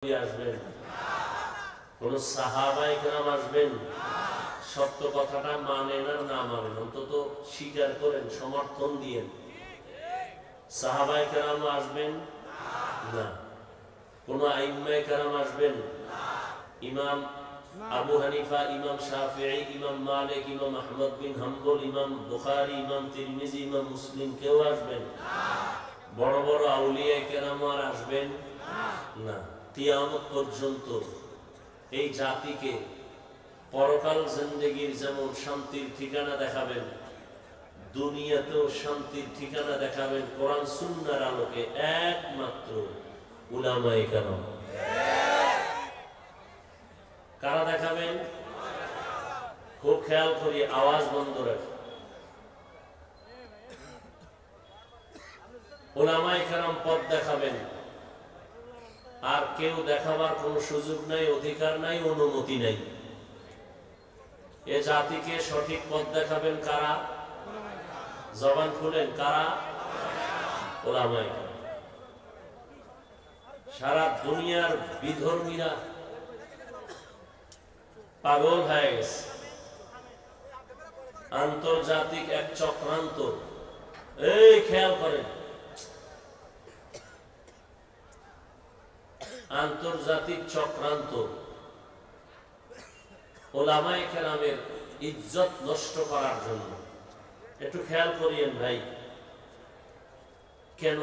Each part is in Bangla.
আসবেন, কোন সাহাবায়ে কেরাম আসবেন, সত্য কথাটা মানেন আর না মানেন অন্তত স্বীকার করেন, সমর্থন দিয়েন। সাহাবায়ে কেরাম আসবেন না, কোন আইম্মায়ে কেরাম আসবেন, ইমাম আবু হানিফা, ইমাম শাফিঈ, ইমাম মালিক, ইমাম আহমদ বিন হাম্বল, ইমাম বুখারী, ইমাম তিরমিজি, ইমাম মুসলিম কেউ আসবেন? বড় বড় আউলিয়া কেরাম আর আসবেন না। কিয়ামত পর্যন্ত এই জাতিকে পরকাল জিন্দেগির যেমন শান্তির ঠিকানা দেখাবেন, দুনিয়াতেও শান্তির ঠিকানা দেখাবেন কোরআন সুন্নাহর আলোকে একমাত্র উলামায়ে কেরাম। কারা দেখাবেন? খুব খেয়াল করি, আওয়াজ বন্ধ রাখেন। উলামায়ে কেরাম পথ দেখাবেন, আর কেউ দেখাবার কোন সুযোগ নাই, অধিকার নাই, অনুমতি নাই। এ জাতিকে সঠিক পথ দেখাবেন কারা? জবান খুলেন, কারা? উলামায়ে কেরাম। সারা দুনিয়ার বিধর্মীরা পাগল হয়ে গেছে, আন্তর্জাতিক এক চক্রান্ত। এই খেয়াল করেন, আন্তর্জাতিক চক্রান্ত উলামায়ে কেরামের ইজ্জত নষ্ট করার জন্য। একটু খেয়াল করিয়েন ভাই, কেন?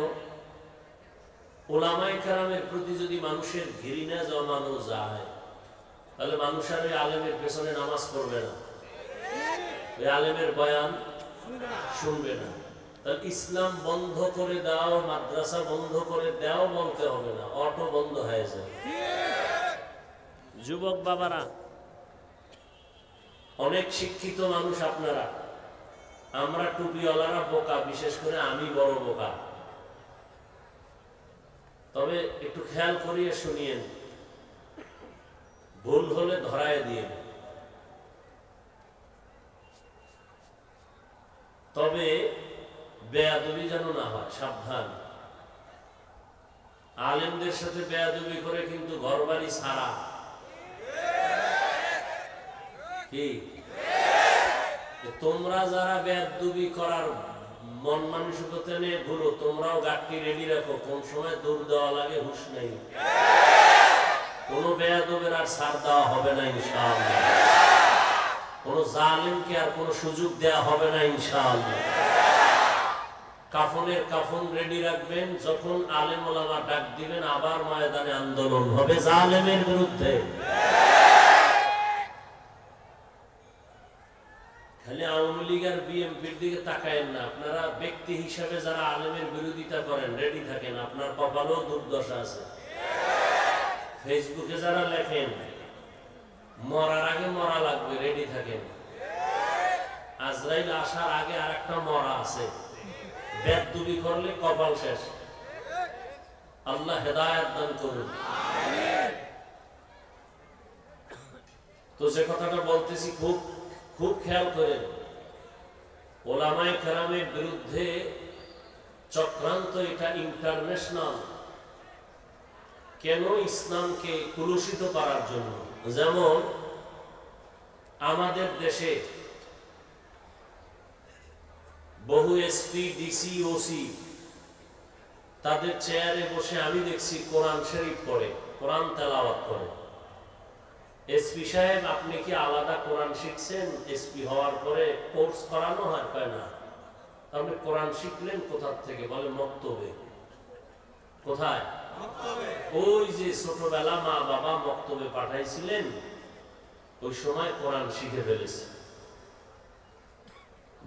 উলামায়ে কেরামের প্রতি যদি মানুষের ঘৃণা জমানো যায়, তাহলে মানুষ আর ওই আলেমের পেছনে নামাজ পড়বে না, ওই আলেমের বয়ান শুনবে না। তাহলে ইসলাম বন্ধ করে দাও, মাদ্রাসা বন্ধ করে দাও বলতে হবে না, অটো বন্ধ হয়ে যায়। যুবক বাবারা, অনেক শিক্ষিত মানুষ আপনারা, আমরা টুপিওয়ালারা বোকা, বিশেষ করে আমি বড় বোকা। তবে একটু খেয়াল করিয়ে শুনিয়েন, ভুল হলে ধরায় দিয়ে, তবে বেয়াদবি যেন না হয়, সাবধান। আলেমদের সাথে বেয়াদবি করে কিন্তু ঘরবাড়ি ছাড়া। কি তোমরা যারা বেয়াদবি করার মন মানসিকতা নিয়ে ঘুরো, তোমরাও গাড়ি রেডি রাখো, কোন সময় দৌড় দেওয়া লাগে হুঁশ নেই। কোন বেয়াদবের আর ছাড় দেওয়া হবে না ইনশাআল্লাহ, কোন জালিমকে আর কোন সুযোগ দেওয়া হবে না ইনশাআল্লাহ। কাফনের কাফন রেডি রাখবেন, যখন আলেম ওলামা ডাক দিবেন আবার ময়দানে আন্দোলন হবে জালেমের বিরুদ্ধে। খালি আওয়ামী লীগ আর বিএনপির দিকে তাকায়েন না, আপনারা ব্যক্তি হিসাবে যারা আলেমের বিরোধিতা করেন রেডি থাকেন, আপনার কপালেও দুর্দশা আছে। ফেসবুকে যারা লেখেন মরার আগে মরা লাগবে, রেডি থাকেন। আজরাইল আসার আগে আর একটা মরা আছে, বেয়াদবি করলে কপাল শেষ। আল্লাহ হেদায়েত দান করুন। তো যে কথাটা বলতেছি খুব খুব খেয়াল করেন, উলামায়ে কেরামের বিরুদ্ধে চক্রান্ত, এটা ইন্টারন্যাশনাল। কেন? ইসলামকে কুলুষিত করার জন্য। যেমন আমাদের দেশে বহু এসপি, ডিসি, ওসি তাদের চেয়ারে বসে আমি দেখছি কোরআন শরীফ পড়ে, কোরআন তেলাওয়াত করে। এসপি সাহেব, আপনি কি আলাদা কোরআন শিখছেন? এসপি হওয়ার পরে কোর্স করানো হয়? কয় না। আপনি কোরআন শিখলেন কোথা থেকে? বলে মক্তবে। কোথায়? ওই যে ছোটবেলা মা বাবা মক্তবে পাঠাইছিলেন, ওই সময় কোরআন শিখে ফেলেছে।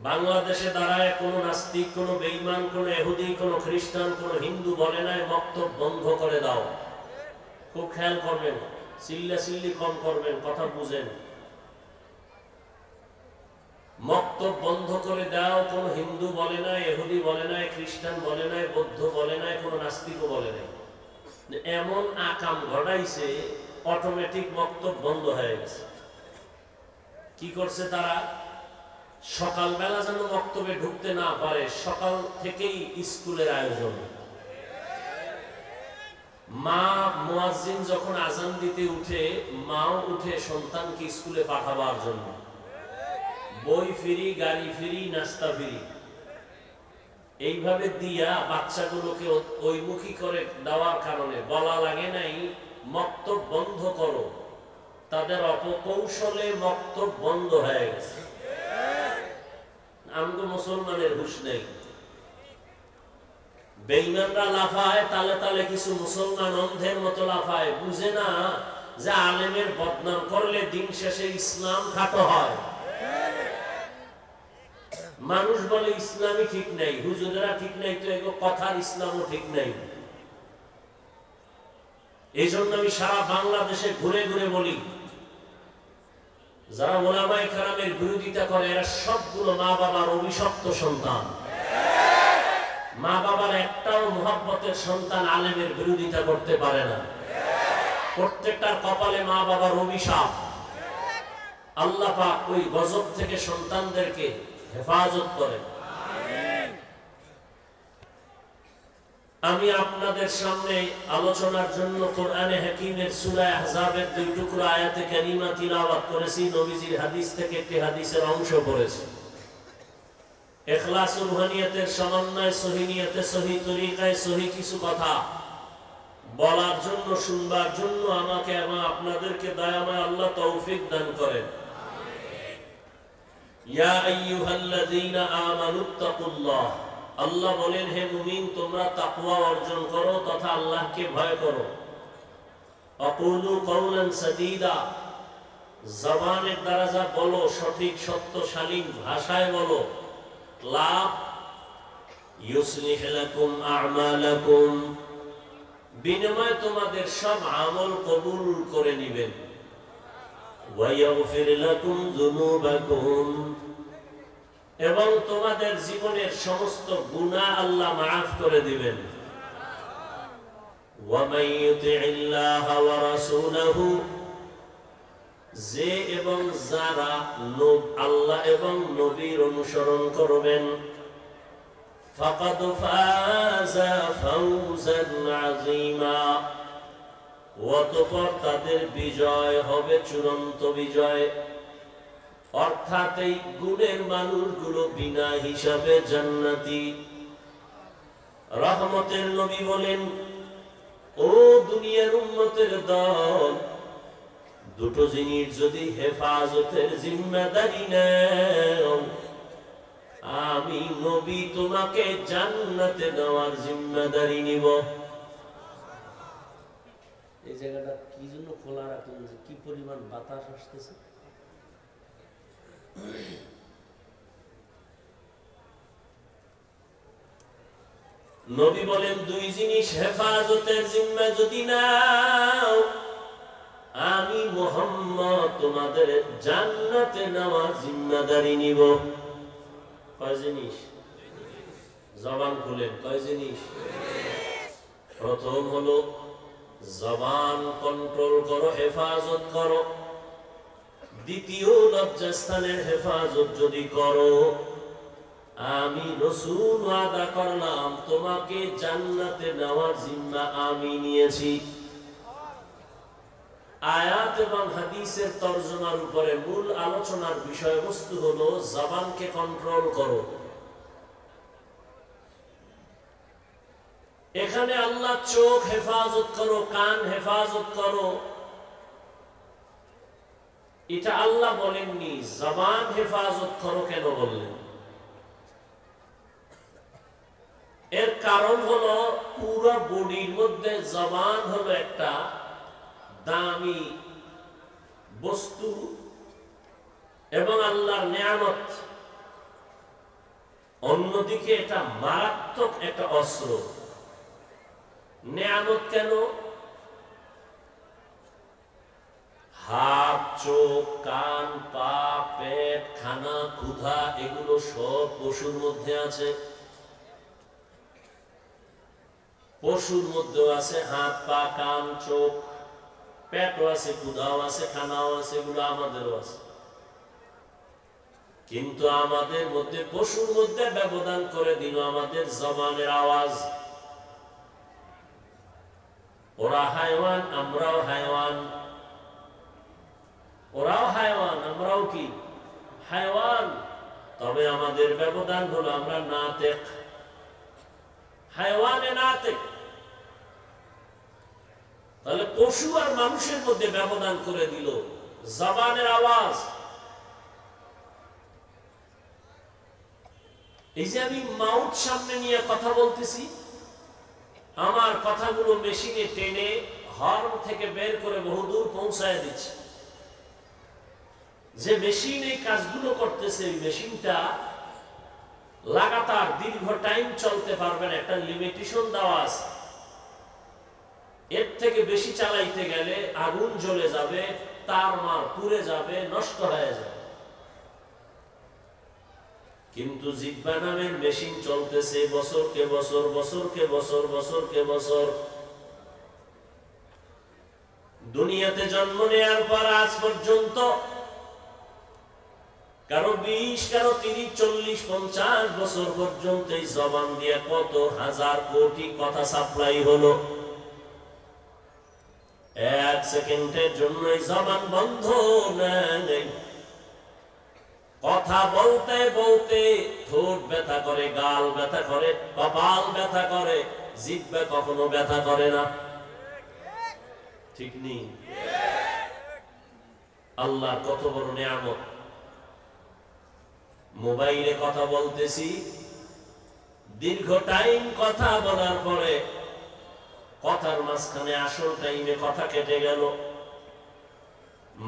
বাংলাদেশে দাঁড়ায় কোন নাস্তিক, কোন বেঈমান, কোন ইহুদি, কোন খ্রিস্টান, কোন হিন্দু বলে নাই মক্তব বন্ধ করে দাও। খুব খেয়াল করবেন, চিল্লাচিল্লি কম করবেন, কথা বুঝেন। মক্তব বন্ধ করে দাও কোন হিন্দু বলে নাই, ইহুদি বলে নাই, খ্রিস্টান বলে নাই, বৌদ্ধ বলে নাই, কোন নাস্তিকও বলে নাই। এমন আকাম ঘটাইছে, অটোমেটিক মক্তব বন্ধ হয়ে গেছে। কি করছে তারা? সকালবেলা যেন মক্তবে ঢুকতে না পারে, সকাল থেকেই স্কুলের আয়োজন। মা মুয়াজ্জিন যখন আজান দিতে উঠে, মাও উঠে সন্তানকে স্কুলে পাঠাবার জন্য। বই ফ্রি, গাড়ি ফ্রি, নাস্তা ফ্রি, এইভাবে দিয়া বাচ্চাগুলোকে ওইমুখী করে দেওয়ার কারণে বলা লাগে নাই মক্তব বন্ধ করো, তাদের অপকৌশলে মক্তব বন্ধ হয়ে গেছে। আমগো মুসলমানের হুঁশ নেই। বেঈমানরা লাফায় তালে তালে, কিছু মুসলমান অন্ধের মতো লাফায়, বুঝে না যে আলেমের বদনাম করলে দিন শেষে ইসলাম খাটো হয়। মানুষ বলে ইসলামই ঠিক নাই, হুজুরেরা ঠিক নাই, তো এগো কথার ইসলামও ঠিক নাই। এই জন্য আমি সারা বাংলাদেশে ঘুরে ঘুরে বলি, যারা ওলামায়ে কেরামের বিরোধিতা করে এরা সবগুলো মা বাবার অভিশপ্ত সন্তান। মা বাবার একটাও মুহাব্বতের সন্তান আলেমের বিরোধিতা করতে পারে না। প্রত্যেকটার কপালে মা বাবার অভিশাপ। আল্লাহ পাক ওই গজব থেকে সন্তানদেরকে হেফাজত করেন। আমি আপনাদের সামনে আলোচনার জন্য কোরআনে হাকিমের সূরা আহজাবের 2 টুকরা আয়াতে কারিমা তিলাওয়াত করেছি। নবীজির হাদিস থেকে একটি হাদিসের অংশ পড়েছি। ইখলাস রুহানিয়াতের সমন্বয়, সহি নিয়তে, সহি তরিকায়, সহি কিছু কথা বলার জন্য, শুনবার জন্য আমাকে এবং আপনাদেরকে দয়াময় আল্লাহ তৌফিক দান করেন। ইয়া আইয়ুহাল্লাযীনা আমানুত্তাকুল্লাহ, আল্লাহ বলেন হে মুমিন তোমরা তাকওয়া অর্জন করো তথা আল্লাহকে ভয় করো। আকুলু কওলান সাদীদা, জবানের দ্বারা যা বলো সঠিক সত্য শালীন ভাষায় বলো। লাভ ইউসলিহ লাকুম আ'মালাকুম, বিনিময়ে তোমাদের সব আমল কবুল করে নেবেন। ওয়া ইয়াগফির লাকুম যুনুবাকুম, এবং তোমাদের জীবনের সমস্ত গুনাহ আল্লাহ মাফ করে দিবেন। ওয়া মান ইউতি'িল্লাহ ওয়া রাসূলাহু, যে এবং যারা আল্লাহ এবং নবীর অনুসরণ করবেন, ফাকাদ ফাযা ফাওজান আযীমা, অতঃপর তাদের বিজয় হবে চূড়ান্ত বিজয়। অর্থাৎ এই গুণের মানুষগুলো বিনা হিসাবে জান্নাতি। রহমতের নবী বলেন, ও দুনিয়ার উম্মতের দল, দুটো জিনিস যদি হেফাজতের জিম্মাদারি নাও, আমি নবী তোমাকে জান্নাতে নেওয়ার জিম্মাদারি নিব। এই জায়গাটা কি জন্য খোলা রাখলেন? কি পরিমাণ বাতাস আসতেছে। নবী বলেন, দুই জিনিস হেফাজতের জিম্মা যদি নাও, আমি মুহাম্মদ তোমাদের জান্নাতে নেওয়ার জিম্মাদারি নিব। কয় জিনিস? জবান খুলেন, কয় জিনিস? প্রথম হলো জবান কন্ট্রোল করো, হেফাজত করো। দ্বিতীয় লজ্জাস্থানের হেফাজত যদি করো, আমি রাসূল ওয়াদা করলাম তোমাকে জান্নাতে নেওয়ার জিম্মা আমি নিয়েছি। আয়াত এবং হাদিসের তরজমার উপরে মূল আলোচনার বিষয়বস্তু হলো জবানকে কন্ট্রোল করো। এখানে আল্লাহ চোখ হেফাজত করো, কান হেফাজত করো, এটা আল্লাহ বলেননি। জবান হেফাজত করো কেন বললেন? এর কারণ হলো পুরো বডির মধ্যে জবান হলো একটা দামি বস্তু এবং আল্লাহর নিয়ামত, অন্যদিকে এটা মারাত্মক একটা অস্ত্র। নিয়ামত কেন? হাত, চোখ, কান, পা, পেট, খানা, ক্ষুধা, এগুলো সব পশুর মধ্যে আছে। পশুর মধ্যেও আছে হাত, পা, কান, চোখ, পেটও আছে, ক্ষুধাও আছে, খানাও আছে, এগুলো আমাদেরও আছে। কিন্তু আমাদের মধ্যে, পশুর মধ্যে ব্যবধান করে দিল আমাদের জবানের আওয়াজ। ওরা হায়ওয়ান, আমরাও হায়ওয়ান। ওরাও হায়ওয়ান, আমরাও কি হায়ওয়ান। তবে আমাদের ব্যবধান হলো আমরা নাতেক, হায়ওয়ানে নাতেক। তাহলে পশু আর মানুষের মধ্যে ব্যবধান করে দিল জবানের আওয়াজ। এই যে আমি মাউথ সামনে নিয়ে কথা বলতেছি, আমার কথাগুলো মেশিনে টেনে হর্ন থেকে বের করে বহুদূর পৌঁছায় দিচ্ছে। যে মেশিন এই কাজগুলো করতেছে, এই মেশিনটা লাগাতার দীর্ঘ টাইম চলতে পারবে না, একটা লিমিটেশন দেওয়া আছে। এর থেকে বেশি চালাইতে গেলে আগুন জ্বলে যাবে, তার মার পুড়ে যাবে, নষ্ট হয়ে যাবে। কিন্তু জিহ্বা নামের মেশিন চলতেছে বছরকে বছর, বছরকে বছর, বছরকে বছর। দুনিয়াতে জন্ম নেওয়ার পর আজ পর্যন্ত কারো 20, কারো 30, 40, 50 বছর পর্যন্ত এই জবান দিয়ে কত হাজার কোটি কথা সাপ্লাই হলো। এক সেকেন্ডের জন্য এই জবান বন্ধ নেই। কথা বলতে বলতে ঠোঁট ব্যথা করে, গাল ব্যথা করে, কপাল ব্যথা করে, জিহ্বা কখনো ব্যথা করে না। ঠিক নেই? আল্লাহর কত বড় নিয়ামত। মোবাইলে কথা বলতেছি, দীর্ঘ টাইম কথা বলার পরে কথার মাঝখানে আসল টাইমে কথা কেটে গেল,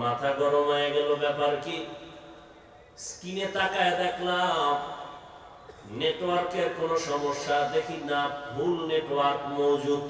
মাথা গরম হয়ে গেল। ব্যাপার কি? স্ক্রিনে তাকায় দেখলাম নেটওয়ার্কের কোনো সমস্যা, দেখি না ভুল নেটওয়ার্ক মজুদ।